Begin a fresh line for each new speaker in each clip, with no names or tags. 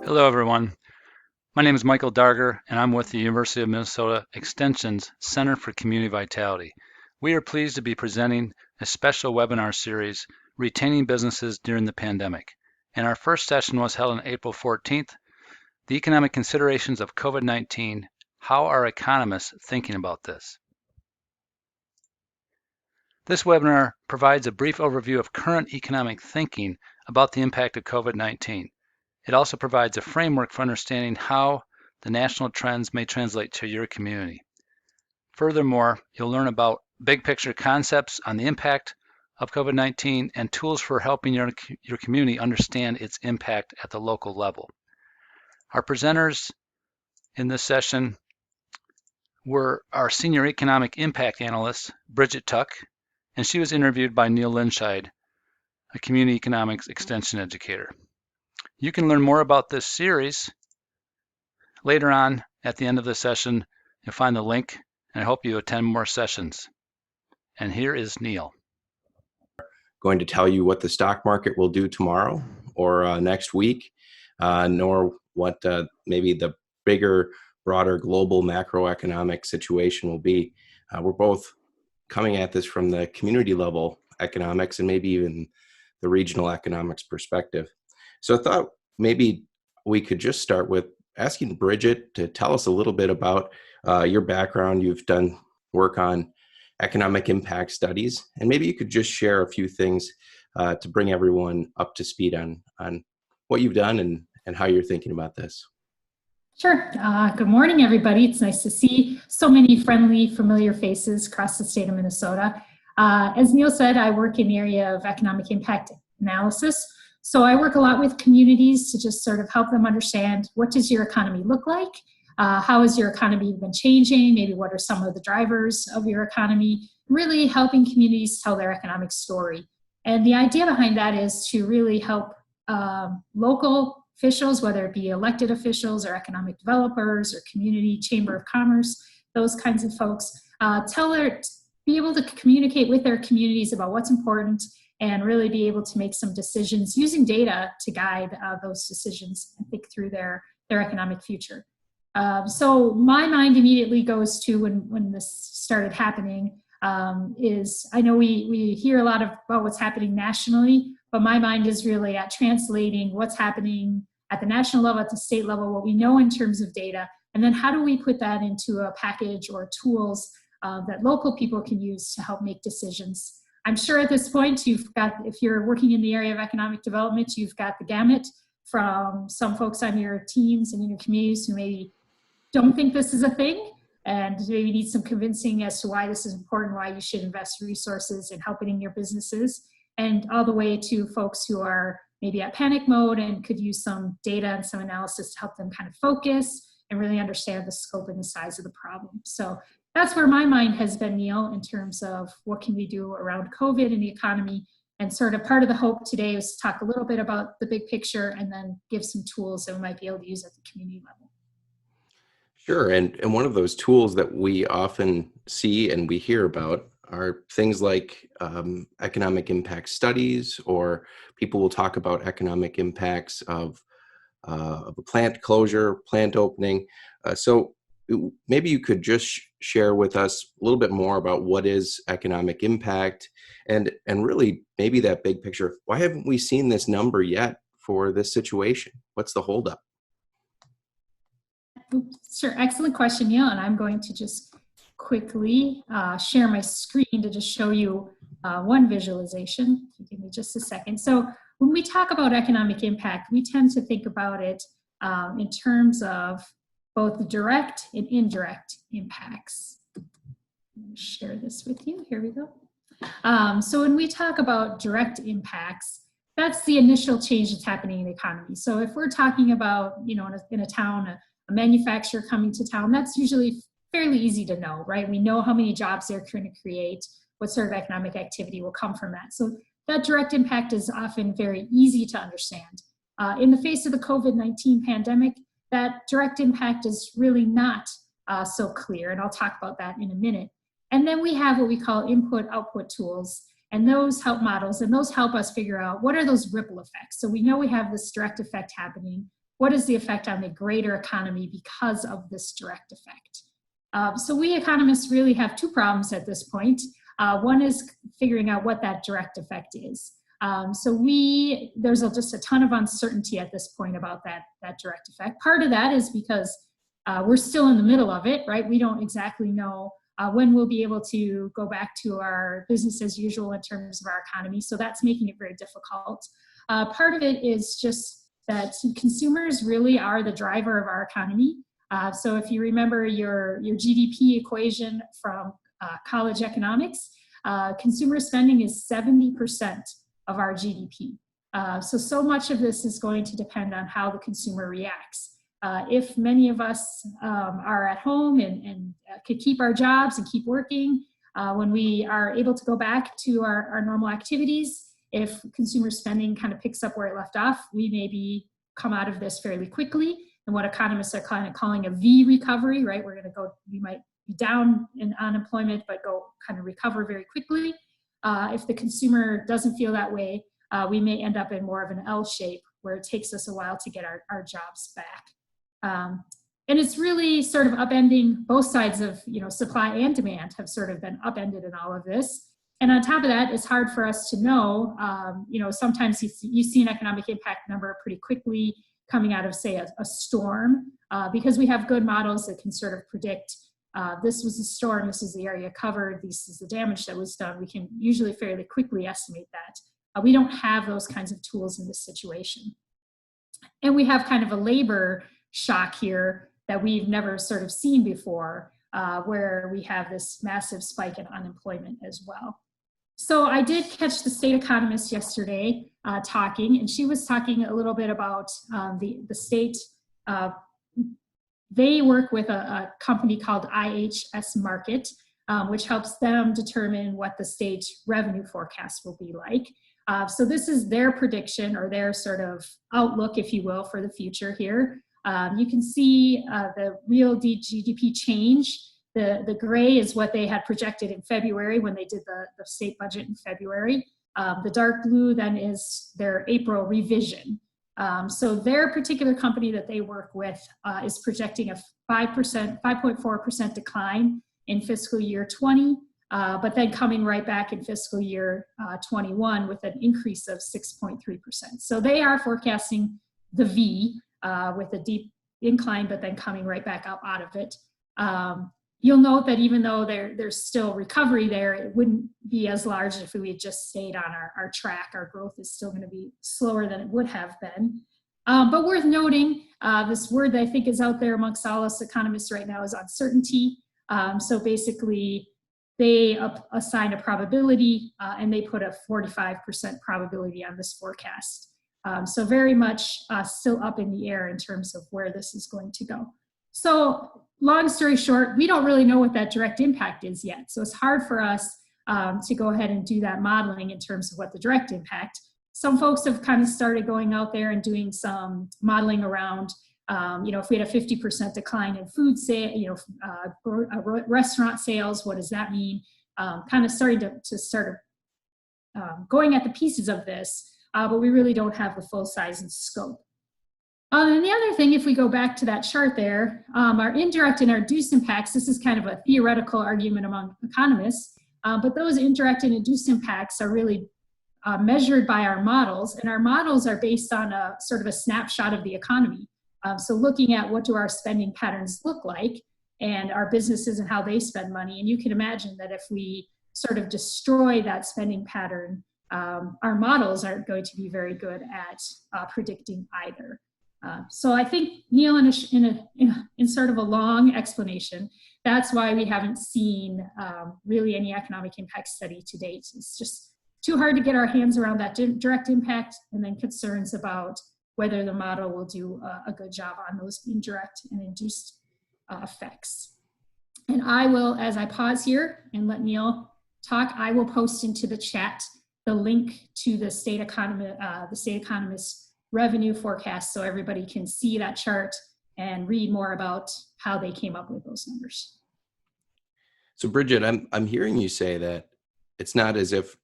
Hello, everyone. My name is Michael Darger, and I'm with the University of Minnesota Extension's Center for Community Vitality. We are pleased to be presenting a special webinar series, Retaining Businesses During the Pandemic. And our first session was held on April 14th, The Economic Considerations of COVID-19, How Are Economists Thinking About This? This webinar provides a brief overview of current economic thinking about the impact of COVID-19. It also provides a framework for understanding how the national trends may translate to your community. Furthermore, you'll learn about big picture concepts on the impact of COVID-19 and tools for helping your community understand its impact at the local level. Our presenters in this session were our Senior Economic Impact Analyst, Brigid Tuck, and she was interviewed by Neil Linscheid, a Community Economics Extension educator. You can learn more about this series later on at the end of the session. You'll find the link, and I hope you attend more sessions. And here is Neil.
Going to tell you what the stock market will do tomorrow or next week, nor what maybe the bigger, broader global macroeconomic situation will be. We're both coming at this from the community level economics and maybe even the regional economics perspective. So I thought maybe we could just start with asking Brigid to tell us a little bit about your background. You've done work on economic impact studies, and maybe you could just share a few things to bring everyone up to speed on what you've done and how you're thinking about this.
Sure. Good morning, everybody. It's nice to see so many friendly, familiar faces across the state of Minnesota. As Neil said, I work in the area of economic impact analysis. So I work a lot with communities to just sort of help them understand, what does your economy look like? How has your economy been changing? Maybe what are some of the drivers of your economy? Really helping communities tell their economic story. And the idea behind that is to really help local officials, whether it be elected officials or economic developers or community chamber of commerce, those kinds of folks, be able to communicate with their communities about what's important and really be able to make some decisions using data to guide those decisions and think through their economic future. So my mind immediately goes to when this started happening, is I know we hear a lot about what's happening nationally, but my mind is really at translating what's happening at the national level, at the state level, what we know in terms of data, and then how do we put that into a package or tools that local people can use to help make decisions. I'm sure at this point if you're working in the area of economic development, you've got the gamut from some folks on your teams and in your communities who maybe don't think this is a thing and maybe need some convincing as to why this is important, why you should invest resources in helping your businesses, and all the way to folks who are maybe at panic mode and could use some data and some analysis to help them kind of focus and really understand the scope and the size of the problem. So that's where my mind has been, Neil, in terms of what can we do around COVID and the economy. And sort of part of the hope today is to talk a little bit about the big picture and then give some tools that we might be able to use at the community level.
Sure, and one of those tools that we often see and we hear about are things like economic impact studies, or people will talk about economic impacts of a plant closure, plant opening. So maybe you could just share with us a little bit more about what is economic impact and really maybe that big picture. Why haven't we seen this number yet for this situation? What's the holdup?
Sure, excellent question, Neil. And I'm going to just quickly share my screen to just show you one visualization. If you give me just a second. So when we talk about economic impact, we tend to think about it in terms of both the direct and indirect impacts. Let me share this with you. Here we go. So when we talk about direct impacts, that's the initial change that's happening in the economy. So if we're talking about, in a town, a manufacturer coming to town, that's usually fairly easy to know, right? We know how many jobs they're going to create, what sort of economic activity will come from that. So that direct impact is often very easy to understand. In the face of the COVID-19 pandemic, that direct impact is really not so clear, and I'll talk about that in a minute. And then we have what we call input-output tools, and those help models, and those help us figure out what are those ripple effects. So we know we have this direct effect happening, what is the effect on the greater economy because of this direct effect? So we economists really have two problems at this point. One is figuring out what that direct effect is. There's just a ton of uncertainty at this point about that direct effect. Part of that is because we're still in the middle of it, right? We don't exactly know when we'll be able to go back to our business as usual in terms of our economy. So that's making it very difficult. Part of it is just that consumers really are the driver of our economy. So if you remember your GDP equation from college economics, consumer spending is 70% of our GDP. So much of this is going to depend on how the consumer reacts. If many of us are at home and could keep our jobs and keep working, when we are able to go back to our normal activities, if consumer spending kind of picks up where it left off, we maybe come out of this fairly quickly. And what economists are kind of calling a V recovery, right? We might be down in unemployment, but go kind of recover very quickly. If the consumer doesn't feel that way, we may end up in more of an L shape where it takes us a while to get our jobs back. And it's really sort of upending both sides of, supply and demand have sort of been upended in all of this. And on top of that, it's hard for us to know, sometimes you see an economic impact number pretty quickly coming out of, say, a storm, because we have good models that can sort of predict this was a storm, this is the area covered, this is the damage that was done. We can usually fairly quickly estimate that. We don't have those kinds of tools in this situation. And we have kind of a labor shock here that we've never sort of seen before, where we have this massive spike in unemployment as well. So I did catch the state economist yesterday talking, and she was talking a little bit about the state. They work with a company called IHS Markit, which helps them determine what the state revenue forecast will be like. So this is their prediction, or their sort of outlook, if you will, for the future here. You can see the real GDP change. The gray is what they had projected in February when they did the state budget in February. The dark blue then is their April revision. So their particular company that they work with is projecting a 5.4% decline in fiscal year 20, but then coming right back in fiscal year 21 with an increase of 6.3%. So they are forecasting the V with a deep incline, but then coming right back up out of it. You'll note that even though there's still recovery there, it wouldn't be as large if we had just stayed on our track. Our growth is still going to be slower than it would have been. But worth noting, this word that I think is out there amongst all us economists right now is uncertainty. So basically, they assign a probability, and they put a 45% probability on this forecast. So very much still up in the air in terms of where this is going to go. So long story short, we don't really know what that direct impact is yet. So it's hard for us to go ahead and do that modeling in terms of what the direct impact. Some folks have kind of started going out there and doing some modeling around, if we had a 50% decline in food sales, restaurant sales, what does that mean? Kind of starting to start going at the pieces of this, but we really don't have the full size and scope. And the other thing, if we go back to that chart there, our indirect and our induced impacts, this is kind of a theoretical argument among economists, but those indirect and induced impacts are really measured by our models, and our models are based on a sort of a snapshot of the economy. So looking at what do our spending patterns look like, and our businesses and how they spend money, and you can imagine that if we sort of destroy that spending pattern, our models aren't going to be very good at predicting either. So I think, Neil, in sort of a long explanation, that's why we haven't seen really any economic impact study to date. It's just too hard to get our hands around that direct impact, and then concerns about whether the model will do a good job on those indirect and induced effects. And I will, as I pause here and let Neil talk, I will post into the chat the link to the state economist revenue forecast, so everybody can see that chart and read more about how they came up with those numbers.
So Bridget, I'm hearing you say that it's not as if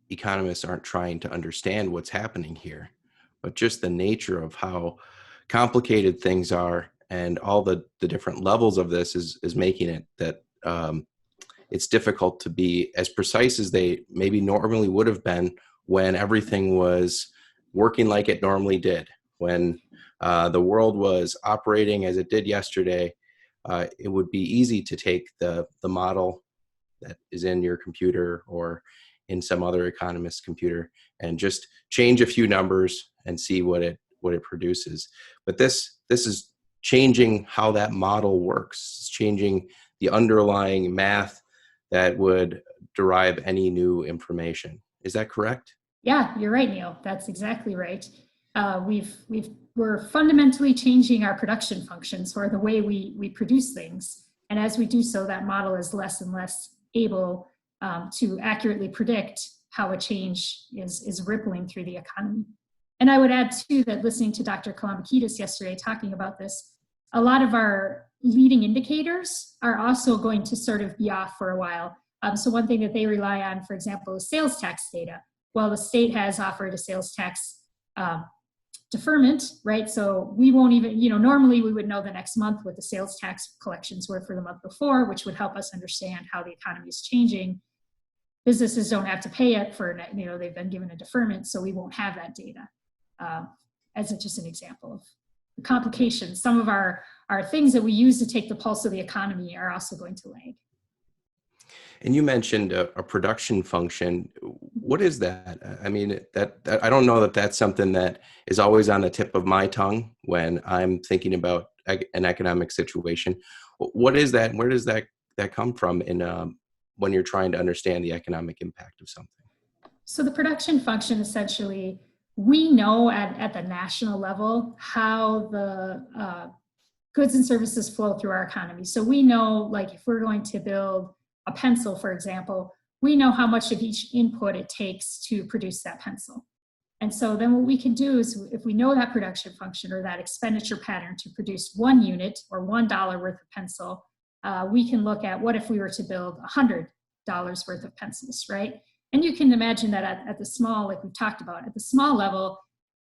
economists aren't trying to understand what's happening here, but just the nature of how complicated things are and all the different levels of this is making it that it's difficult to be as precise as they maybe normally would have been when everything was working like it normally did. When the world was operating as it did yesterday, it would be easy to take the model that is in your computer or in some other economist's computer and just change a few numbers and see what it produces. But this is changing how that model works. It's changing the underlying math that would derive any new information. Is that correct?
Yeah, you're right, Neil. That's exactly right. We're fundamentally changing our production functions, or the way we produce things. And as we do so, that model is less and less able to accurately predict how a change is rippling through the economy. And I would add too that listening to Dr. Kolomakidis yesterday talking about this, a lot of our leading indicators are also going to sort of be off for a while. So one thing that they rely on, for example, is sales tax data. Well, the state has offered a sales tax deferment, right? So we won't even, normally we would know the next month what the sales tax collections were for the month before, which would help us understand how the economy is changing. Businesses don't have to pay it for, they've been given a deferment, so we won't have that data. As just an example of the complications. Some of our things that we use to take the pulse of the economy are also going to lag.
And you mentioned a production function. What is that? I mean, that I don't know that that's something that is always on the tip of my tongue when I'm thinking about an economic situation. What is that? Where does that come from when you're trying to understand the economic impact of something? So
the production function, essentially, we know at the national level how the goods and services flow through our economy. So we know, like, if we're going to build a pencil, for example, we know how much of each input it takes to produce that pencil. And so then what we can do is, if we know that production function or that expenditure pattern to produce 1 unit or $1 worth of pencil, we can look at what if we were to build $100 worth of pencils, right? And you can imagine that at the small, like we've talked about, at the small level,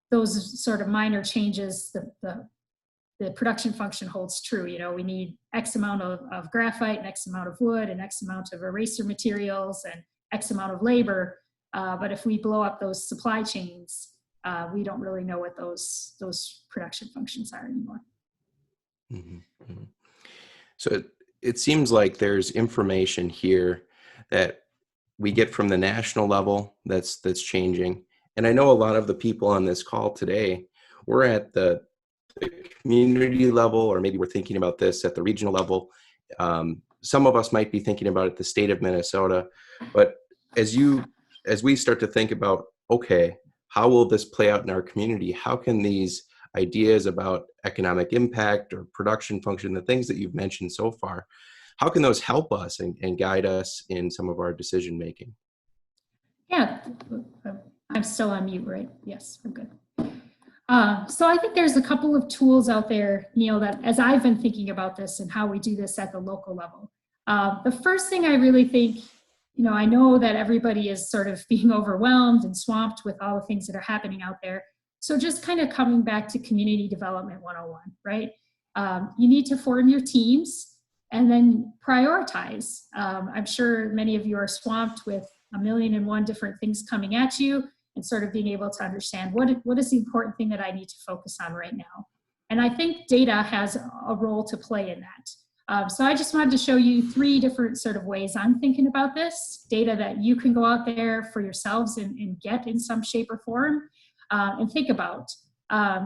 those sort of minor changes, the production function holds true. We need X amount of graphite, and X amount of wood, and X amount of eraser materials, and X amount of labor. But if we blow up those supply chains, we don't really know what those production functions are anymore.
Mm-hmm. Mm-hmm. So it seems like there's information here that we get from the national level that's changing. And I know a lot of the people on this call today, we're at the community level, or maybe we're thinking about this at the regional level. Some of us might be thinking about it at the state of Minnesota. But as we start to think about, okay, how will this play out in our community? How can these ideas about economic impact or production function, the things that you've mentioned so far, how can those help us and guide us in some of our decision making?
Yeah, I'm still on mute, right? Yes, I'm good. So I think there's a couple of tools out there, Neil, that as I've been thinking about this and how we do this at the local level. The first thing I really think, I know that everybody is sort of being overwhelmed and swamped with all the things that are happening out there. So just kind of coming back to community development 101, right? You need to form your teams and then prioritize. I'm sure many of you are swamped with 1,000,001 different things coming at you, and sort of being able to understand what is the important thing that I need to focus on right now. And I think data has a role to play in that. So I just wanted to show you 3 different sort of ways I'm thinking about this, data that you can go out there for yourselves and get in some shape or form and think about.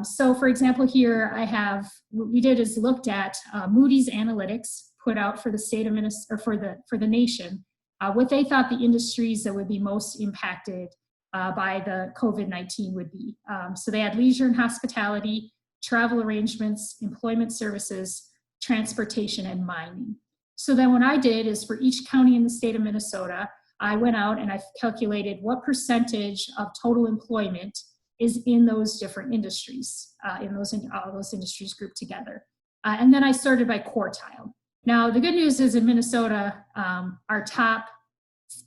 So for example, here I have, what we did is looked at Moody's Analytics put out for the state of Minnesota, or for the nation, what they thought the industries that would be most impacted by the COVID-19 would be. So they had leisure and hospitality, travel arrangements, employment services, transportation, and mining. So then what I did is, for each county in the state of Minnesota, I went out and I calculated what percentage of total employment is in those different industries, all those industries grouped together. And then I sorted by quartile. Now, the good news is in Minnesota, our top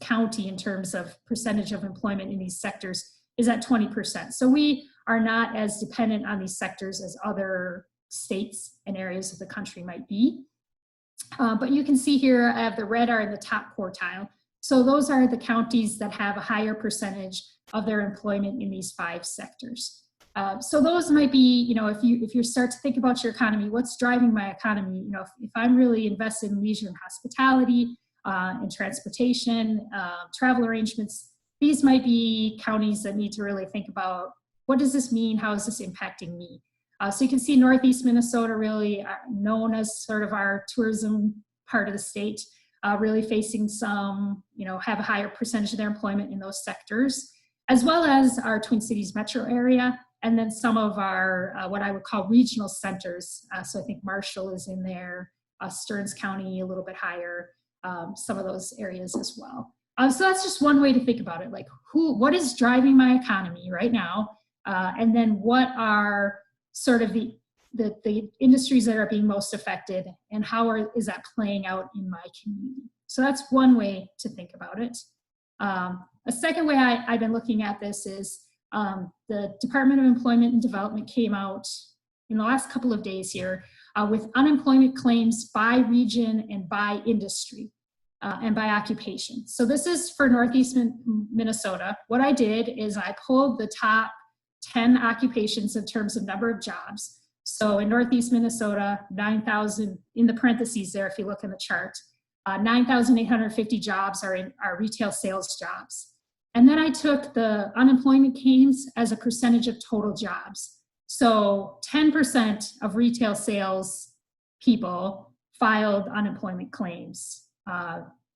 county in terms of percentage of employment in these sectors is at 20%. So we are not as dependent on these sectors as other states and areas of the country might be. But you can see here, I have the red are in the top quartile. So those are the counties that have a higher percentage of their employment in these 5 sectors. So those might be, you know, if you start to think about your economy, what's driving my economy? You know, if I'm really invested in leisure and hospitality, in transportation, travel arrangements, these might be counties that need to really think about, what does this mean? How is this impacting me? So you can see Northeast Minnesota really known as sort of our tourism part of the state, really facing some, you know, have a higher percentage of their employment in those sectors, as well as our Twin Cities metro area, and then some of our, what I would call regional centers. So I think Marshall is in there, Stearns County a little bit higher, some of those areas as well. So that's just one way to think about it, like what is driving my economy right now? And then what are sort of the industries that are being most affected, and how is that playing out in my community? So that's one way to think about it. A second way I've been looking at this is the Department of Employment and Development came out in the last couple of days here with unemployment claims by region and by industry and by occupation. So this is for Northeast Minnesota. What I did is I pulled the top 10 occupations in terms of number of jobs. So in Northeast Minnesota, 9,000, in the parentheses there, if you look in the chart, 9,850 jobs are retail sales jobs. And then I took the unemployment claims as a percentage of total jobs. So 10% of retail sales people filed unemployment claims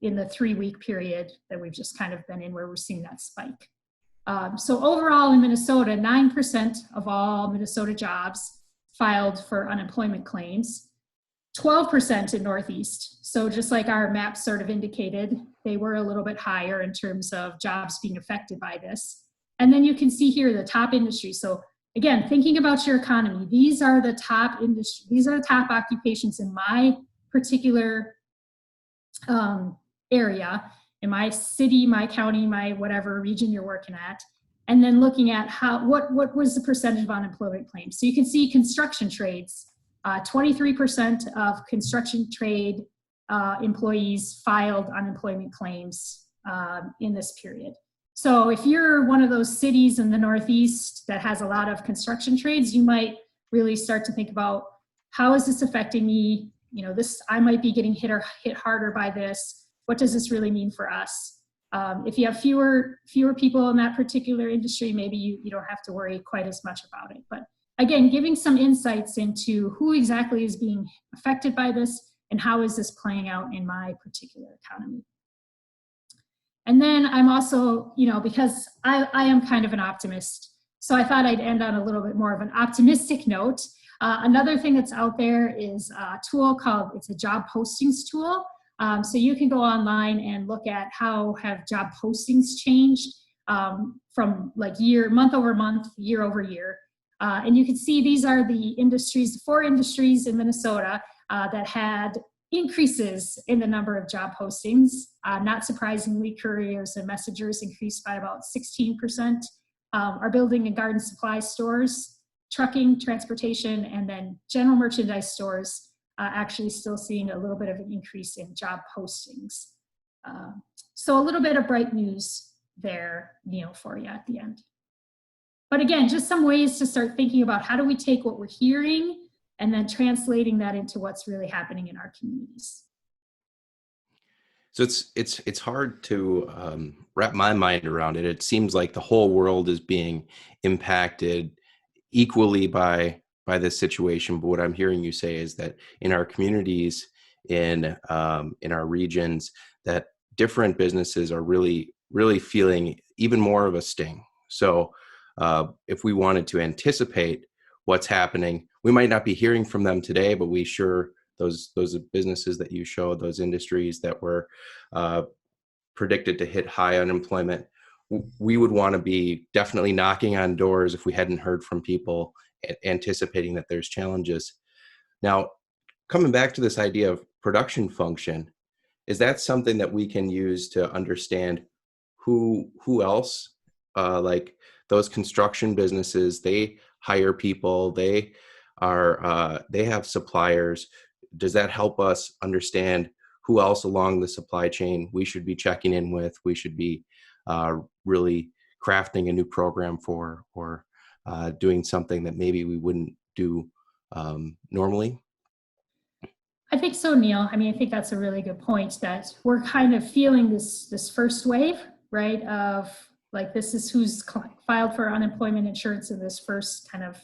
in the 3-week period that we've just kind of been in, where we're seeing that spike. So overall in Minnesota, 9% of all Minnesota jobs filed for unemployment claims, 12% in Northeast. So just like our map sort of indicated, they were a little bit higher in terms of jobs being affected by this. And then you can see here the top industry. So again, thinking about your economy, these are the top industry, these are the top occupations in my particular area, in my city, my county, my whatever region you're working at, and then looking at what was the percentage of unemployment claims. So you can see construction trades, 23% of construction trade employees filed unemployment claims in this period. So if you're one of those cities in the Northeast that has a lot of construction trades, you might really start to think about, how is this affecting me? You know, I might be getting hit harder by this. What does this really mean for us? If you have fewer people in that particular industry, maybe you don't have to worry quite as much about it. But again, giving some insights into who exactly is being affected by this and how is this playing out in my particular economy. And then I'm also, you know, because I am kind of an optimist, so I thought I'd end on a little bit more of an optimistic note. Another thing that's out there is a tool called, it's a job postings tool. So you can go online and look at how have job postings changed from like month over month, year over year. And you can see these are the industries, the 4 industries in Minnesota that had increases in the number of job postings. Not surprisingly, couriers and messengers increased by about 16%. Our building and garden supply stores, trucking, transportation, and then general merchandise stores actually still seeing a little bit of an increase in job postings. So a little bit of bright news there, Neil, for you at the end. But again, just some ways to start thinking about, how do we take what we're hearing and then translating that into what's really happening in our communities.
So it's hard to wrap my mind around it. It seems like the whole world is being impacted equally by this situation. But what I'm hearing you say is that in our communities, in our regions, that different businesses are really feeling even more of a sting. So if we wanted to anticipate what's happening, we might not be hearing from them today, but we sure, those businesses that you showed, those industries that were predicted to hit high unemployment, we would want to be definitely knocking on doors if we hadn't heard from people, anticipating that there's challenges. Now, coming back to this idea of production function, is that something that we can use to understand who else like those construction businesses, they hire people, they have suppliers. Does that help us understand who else along the supply chain we should be checking in with, we should be really crafting a new program for, or doing something that maybe we wouldn't do normally?
I think so, Neil. I mean, I think that's a really good point, that we're kind of feeling this first wave, right? Of like, this is who's filed for unemployment insurance in this first kind of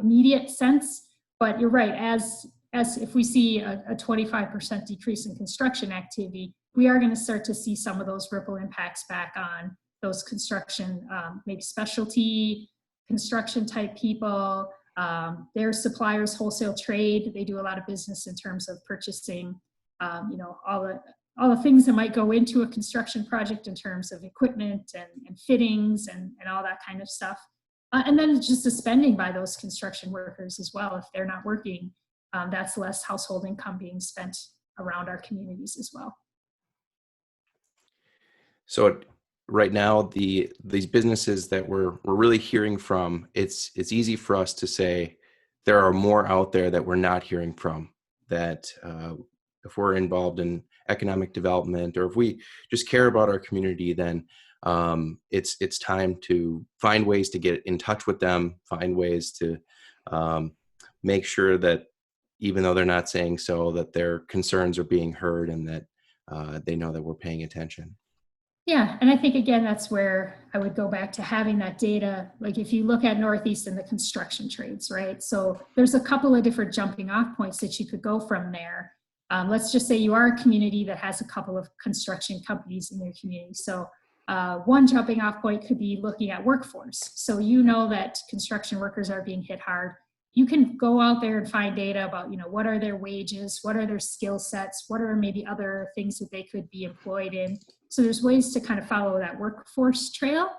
immediate sense. But you're right, as if we see a 25% decrease in construction activity, we are going to start to see some of those ripple impacts back on those construction, maybe specialty construction type people, their suppliers, wholesale trade. They do a lot of business in terms of purchasing, all the things that might go into a construction project in terms of equipment and fittings and all that kind of stuff. And then just the spending by those construction workers as well. If they're not working, that's less household income being spent around our communities as well.
So right now, these businesses that we're really hearing from, it's easy for us to say there are more out there that we're not hearing from, that if we're involved in economic development, or if we just care about our community, then it's time to find ways to get in touch with them, find ways to make sure that even though they're not saying so, that their concerns are being heard, and that they know that we're paying attention.
Yeah, and I think, again, that's where I would go back to having that data. Like, if you look at Northeast and the construction trades, right? So there's a couple of different jumping off points that you could go from there. Let's just say you are a community that has a couple of construction companies in your community. So one jumping off point could be looking at workforce. So you know that construction workers are being hit hard. You can go out there and find data about, what are their wages, what are their skill sets, what are maybe other things that they could be employed in. So there's ways to kind of follow that workforce trail.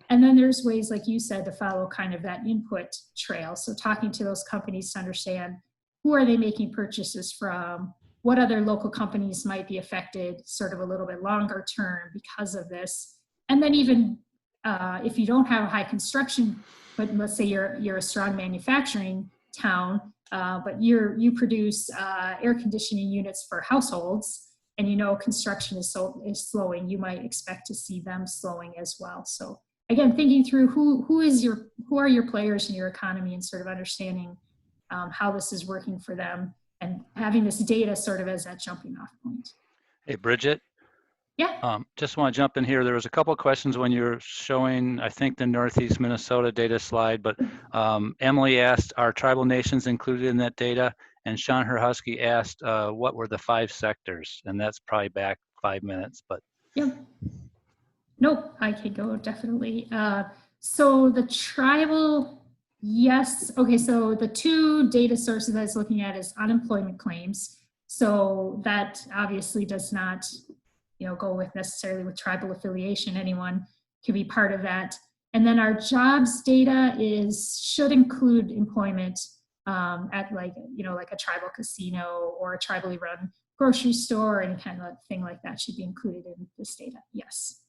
And then there's ways, like you said, to follow kind of that input trail. So talking to those companies to understand, who are they making purchases from? What other local companies might be affected sort of a little bit longer term because of this? And then even if you don't have a high construction, but let's say you're a strong manufacturing town, but you produce air conditioning units for households, and construction is slowing, you might expect to see them slowing as well. So again, thinking through who are your players in your economy, and sort of understanding how this is working for them, and having this data sort of as that jumping off point.
Hey, Bridget.
Yeah.
Just want to jump in here. There was a couple of questions when you're showing, I think, the Northeast Minnesota data slide, but Emily asked, are tribal nations included in that data? And Sean Herhusky asked, what were the 5 sectors? And that's probably back 5 minutes, but.
Yeah. Nope, I can go, definitely. So the tribal, yes. Okay, so the 2 data sources I was looking at is unemployment claims. So that obviously does not go with necessarily with tribal affiliation. Anyone could be part of that. And then our jobs data should include employment at like a tribal casino or a tribally run grocery store, or any kind of thing like that should be included in this data. Yes.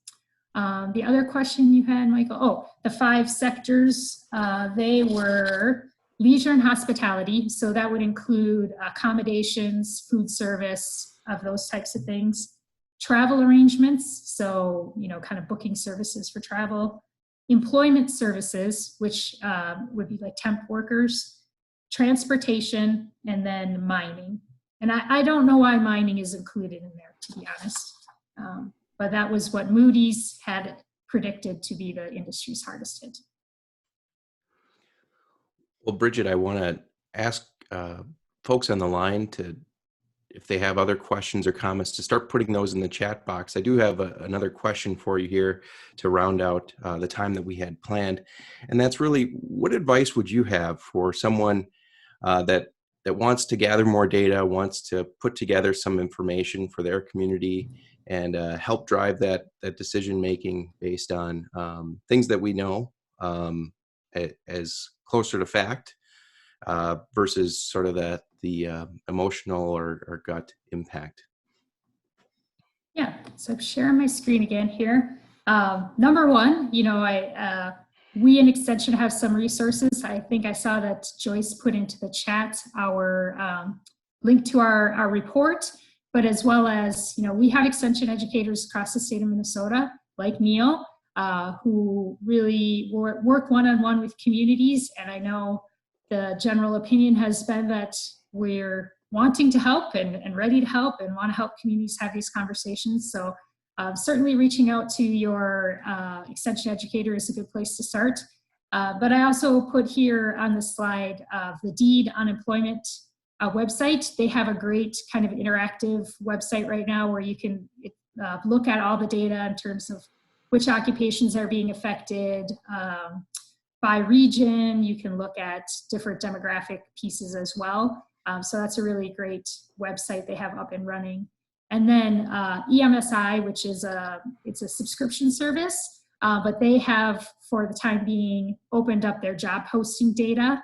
The other question you had, Michael, the 5 sectors, they were leisure and hospitality. So that would include accommodations, food service, of those types of things. Travel arrangements, so kind of booking services for travel. Employment services, which would be like temp workers. Transportation, and then mining. And I don't know why mining is included in there, to be honest. But that was what Moody's had predicted to be the industry's hardest hit.
Well, Bridget, I want to ask folks on the line if they have other questions or comments, to start putting those in the chat box. I do have another question for you here to round out the time that we had planned. And that's really, what advice would you have for someone that wants to gather more data, wants to put together some information for their community, and help drive that decision-making based on things that we know as closer to fact, versus sort of the emotional or gut impact?
Yeah, so sharing my screen again here. Number one, we in Extension have some resources. I think I saw that Joyce put into the chat our link to our report, but as well as, we have Extension educators across the state of Minnesota, like Neil, who really work one-on-one with communities. And I know the general opinion has been that we're wanting to help and ready to help and want to help communities have these conversations. So certainly reaching out to your Extension educator is a good place to start. But I also put here on the slide the DEED unemployment website. They have a great kind of interactive website right now where you can look at all the data in terms of which occupations are being affected by region. You can look at different demographic pieces as well. So that's a really great website they have up and running. And then EMSI, which is it's a subscription service, but they have, for the time being, opened up their job posting data.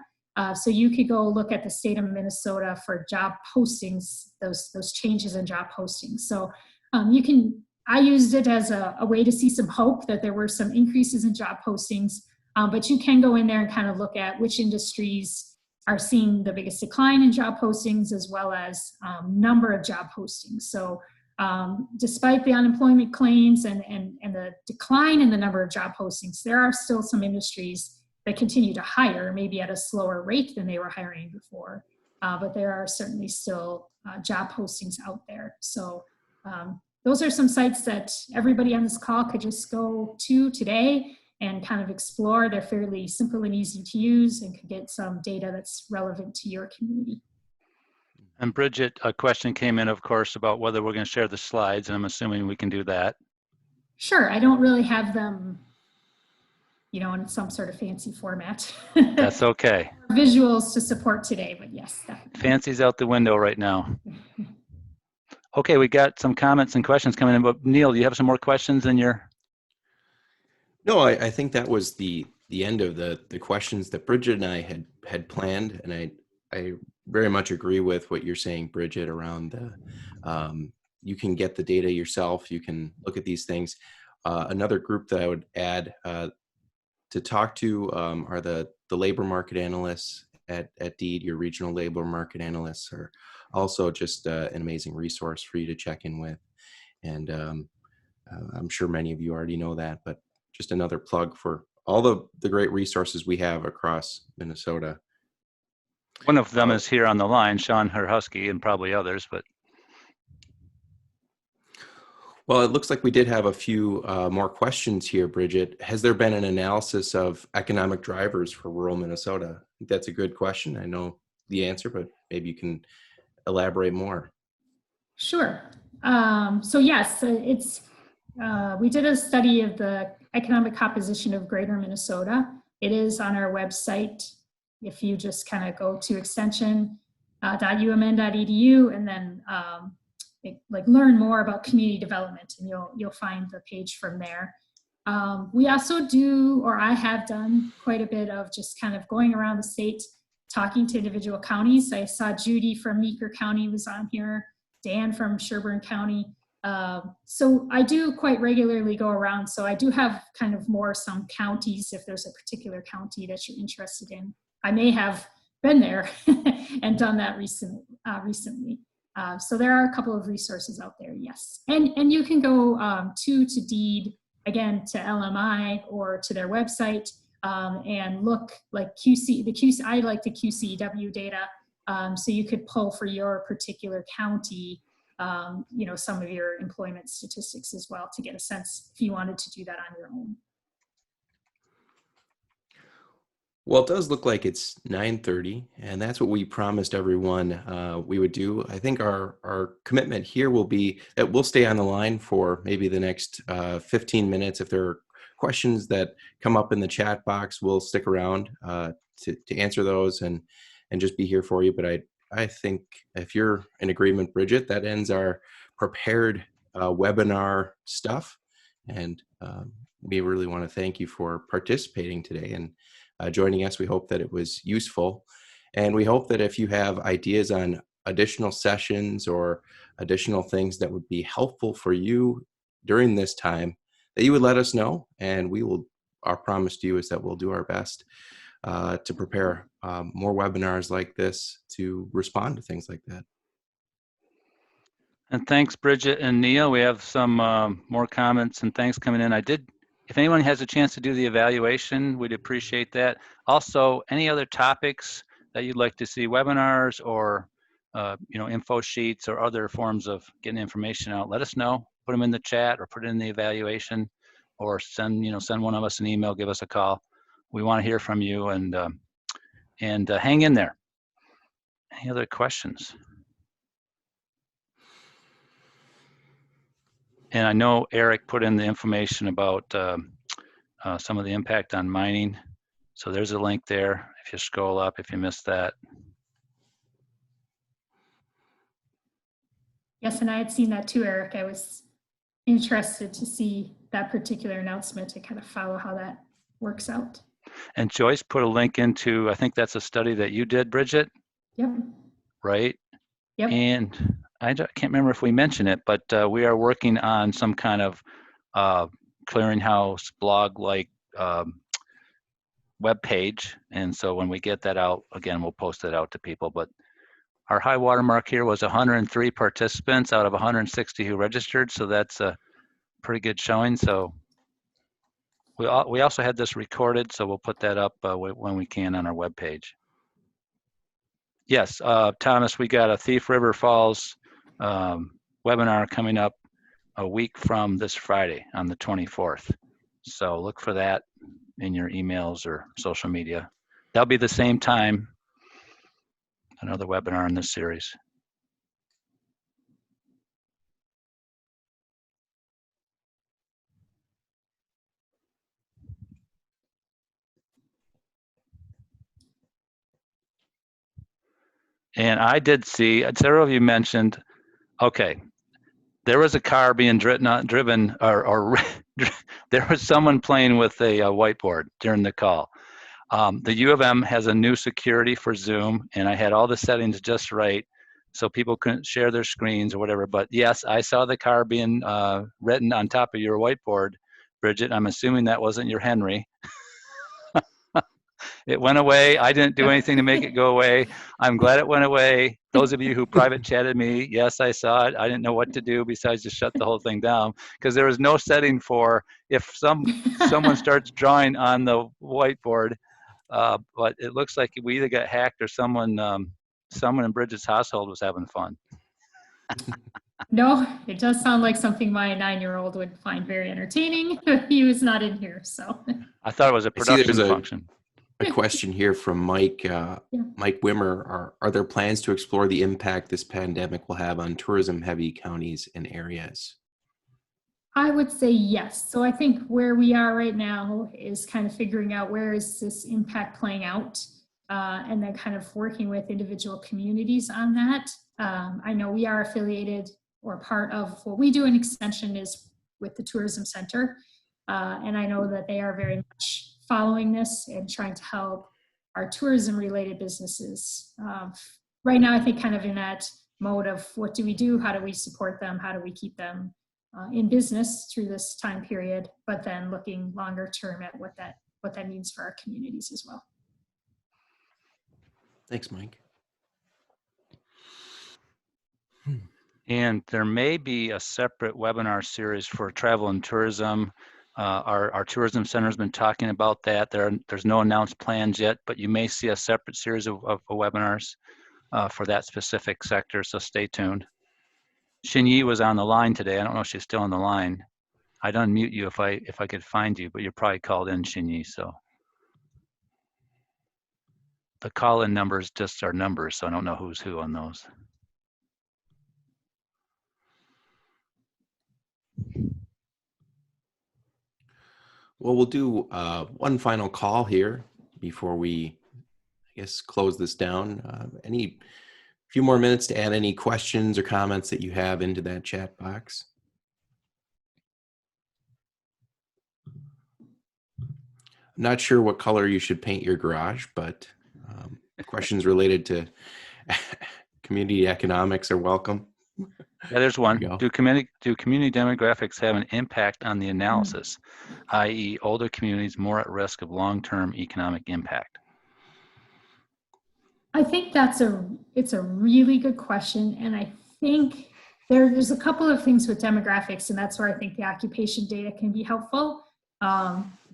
So you could go look at the state of Minnesota for job postings, those changes in job postings. So I used it as a way to see some hope that there were some increases in job postings, but you can go in there and kind of look at which industries are seeing the biggest decline in job postings, as well as number of job postings. So despite the unemployment claims and the decline in the number of job postings, there are still some industries that continue to hire, maybe at a slower rate than they were hiring before. But there are certainly still job postings out there. So those are some sites that everybody on this call could just go to today and kind of explore. They're fairly simple and easy to use and could get some data that's relevant to your community.
And Bridget, a question came in, of course, about whether we're going to share the slides, and I'm assuming we can do that.
Sure, I don't really have them, in some sort of fancy format.
That's okay.
Visuals to support today, but yes, definitely.
Fancy's out the window right now. Okay, we got some comments and questions coming in, but Neil, do you have some more questions in your?
No, I think that was the end of the questions that Bridget and I had planned, and I very much agree with what you're saying, Bridget, around the you can get the data yourself, you can look at these things. Another group that I would add to talk to are the labor market analysts at DEED. Your regional labor market analysts are also just an amazing resource for you to check in with, and I'm sure many of you already know that, but just another plug for all the great resources we have across Minnesota.
One of them is here on the line, Sean Herhusky, and probably others, but.
Well, it looks like we did have a few more questions here, Bridget. Has there been an analysis of economic drivers for rural Minnesota? I think that's a good question. I know the answer, but maybe you can elaborate more.
Sure. So yes, we did a study of the economic composition of greater Minnesota. It is on our website. If you just kind of go to extension.umn.edu and then learn more about community development, and you'll find the page from there. We also do, or I have done, quite a bit of just kind of going around the state, talking to individual counties. I saw Judy from Meeker County was on here, Dan from Sherburne County. So I do quite regularly go around. So I do have kind of some counties, if there's a particular county that you're interested in. I may have been there and done that recently. So there are a couple of resources out there, yes. And you can go to DEED, again, to LMI or to their website and look like I like the QCEW data. So you could pull for your particular county some of your employment statistics as well to get a sense if you wanted to do that on your own.
Well, it does look like it's 9:30, and that's what we promised everyone we would do. I think our commitment here will be that we'll stay on the line for maybe the next 15 minutes. If there are questions that come up in the chat box, we'll stick around to answer those and just be here for you. But I think if you're in agreement, Bridget, that ends our prepared webinar stuff. And we really want to thank you for participating today and joining us. We hope that it was useful. And we hope that if you have ideas on additional sessions or additional things that would be helpful for you during this time, that you would let us know, and we will. Our promise to you is that we'll do our best to prepare more webinars like this to respond to things like that.
And thanks, Bridget and Neil. We have some more comments and thanks coming in. If anyone has a chance to do the evaluation, we'd appreciate that. Also, any other topics that you'd like to see webinars or info sheets or other forms of getting information out, let us know. Put them in the chat or put it in the evaluation, or send one of us an email, give us a call. We want to hear from you, and hang in there. Any other questions? And I know Eric put in the information about some of the impact on mining. So there's a link there if you scroll up, if you missed that.
Yes, and I had seen that too, Eric. I was interested to see that particular announcement to kind of follow how that works out.
And Joyce put a link into, I think that's a study that you did, Bridget?
Yep.
Right?
Yep.
And I can't remember if we mentioned it, but we are working on some kind of clearinghouse blog-like web page. And so when we get that out, again, we'll post it out to people. But our high water mark here was 103 participants out of 160 who registered. So that's a pretty good showing. So we also had this recorded, so we'll put that up when we can on our webpage. Yes, Thomas, we got a Thief River Falls webinar coming up a week from this Friday on the 24th. So look for that in your emails or social media. That'll be the same time, another webinar in this series. And I did see, several of you mentioned, okay, there was a car being driven, or there was someone playing with a whiteboard during the call. The U of M has a new security for Zoom, and I had all the settings just right so people couldn't share their screens or whatever. But yes, I saw the car being written on top of your whiteboard, Bridget. I'm assuming that wasn't your Henry. It went away. I didn't do anything to make it go away. I'm glad it went away. Those of you who private chatted me, yes, I saw it. I didn't know what to do besides just shut the whole thing down, because there was no setting for if someone starts drawing on the whiteboard. But it looks like we either got hacked or someone in Bridget's household was having fun.
No, it does sound like something my 9-year-old would find very entertaining. He was not in here, so.
I thought it was a production function.
A question here from Mike. Mike Wimmer, are there plans to explore the impact this pandemic will have on tourism-heavy counties and areas?
I would say yes. So I think where we are right now is kind of figuring out where is this impact playing out, and then kind of working with individual communities on that. I know we are affiliated, or part of what we do in Extension is with the Tourism Center, and I know that they are very much following this and trying to help our tourism related businesses. Right now, I think kind of in that mode of what do we do? How do we support them? How do we keep them in business through this time period? But then looking longer term at what that means for our communities as well.
Thanks, Mike.
And there may be a separate webinar series for travel and tourism. Our tourism center has been talking about that. There's no announced plans yet, but you may see a separate series of webinars for that specific sector, so stay tuned. Xinyi was on the line today. I don't know if she's still on the line. I'd unmute you if I could find you, but you're probably called in, Xinyi, so. The call-in numbers just are numbers, so I don't know who's who on those.
Well, we'll do one final call here before we, I guess, close this down. Any few more minutes to add any questions or comments that you have into that chat box. I'm not sure what color you should paint your garage, but questions related to community economics are welcome.
Yeah, there's one.
There you go.
Do community demographics have an impact on the analysis, i.e. older communities more at risk of long-term economic impact?
I think it's a really good question, and I think there's a couple of things with demographics, and that's where I think the occupation data can be helpful,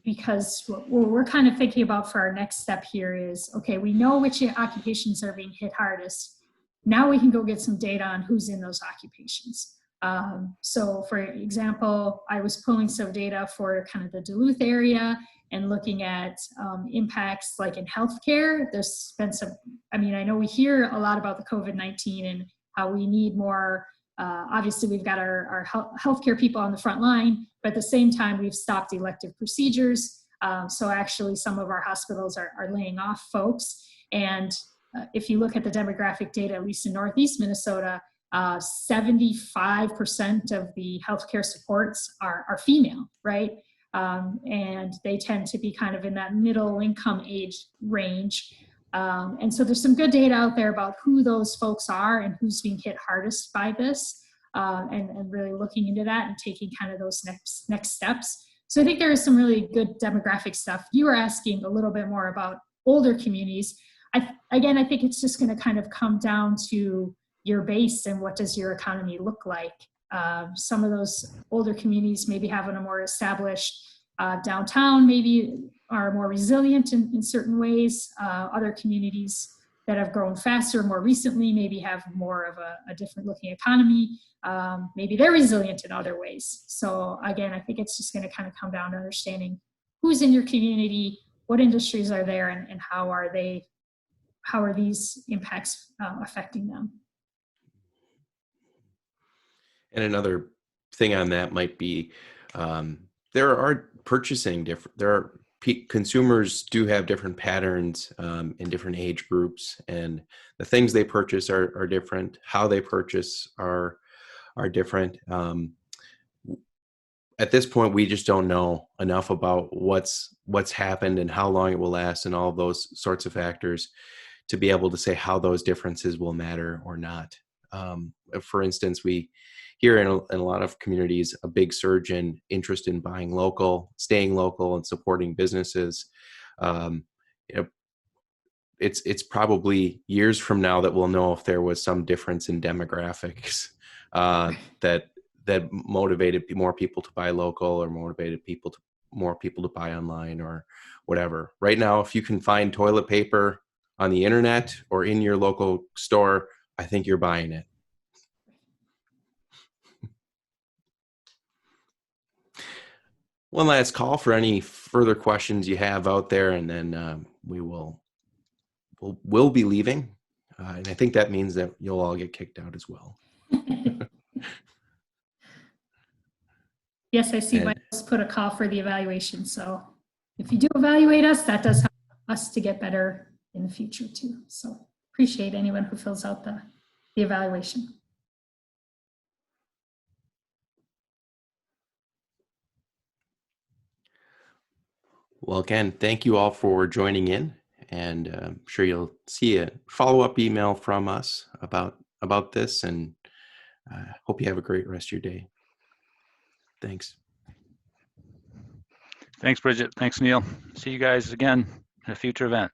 because what we're kind of thinking about for our next step here is, okay, we know which occupations are being hit hardest. Now we can go get some data on who's in those occupations. So for example, I was pulling some data for kind of the Duluth area and looking at impacts like in healthcare. There's been some, I mean, I know we hear a lot about the COVID-19 and how we need more, obviously we've got our healthcare people on the front line, but at the same time we've stopped elective procedures. So actually some of our hospitals are laying off folks. And if you look at the demographic data, at least in Northeast Minnesota, 75% of the healthcare supports are female, right? And they tend to be kind of in that middle income age range. And so there's some good data out there about who those folks are and who's being hit hardest by this, and really looking into that and taking kind of those next steps. So I think there is some really good demographic stuff. You were asking a little bit more about older communities. I think it's just going to kind of come down to your base and what does your economy look like. Some of those older communities maybe having a more established downtown maybe are more resilient in certain ways. Other communities that have grown faster more recently maybe have more of a different looking economy. Maybe they're resilient in other ways. So again, I think it's just going to kind of come down to understanding who's in your community, what industries are there, and how are these impacts affecting them.
And another thing on that might be there are purchasing different. Consumers do have different patterns in different age groups, and the things they purchase are different. How they purchase are different. At this point, we just don't know enough about what's happened and how long it will last, and all those sorts of factors to be able to say how those differences will matter or not. For instance, we hear in a lot of communities a big surge in interest in buying local, staying local, and supporting businesses. It's probably years from now that we'll know if there was some difference in demographics that motivated more people to buy local, or motivated more people to buy online, or whatever. Right now, if you can find toilet paper on the internet or in your local store, I think you're buying it. One last call for any further questions you have out there, and then we'll be leaving, and I think that means that you'll all get kicked out as well.
Yes, I see. Michael's put a call for the evaluation. So if you do evaluate us, that does help us to get better in the future too. So appreciate anyone who fills out the evaluation.
Well, again, thank you all for joining in, and I'm sure you'll see a follow-up email from us about this, and hope you have a great rest of your day. Thanks.
Thanks, Bridget. Thanks, Neil. See you guys again at a future event.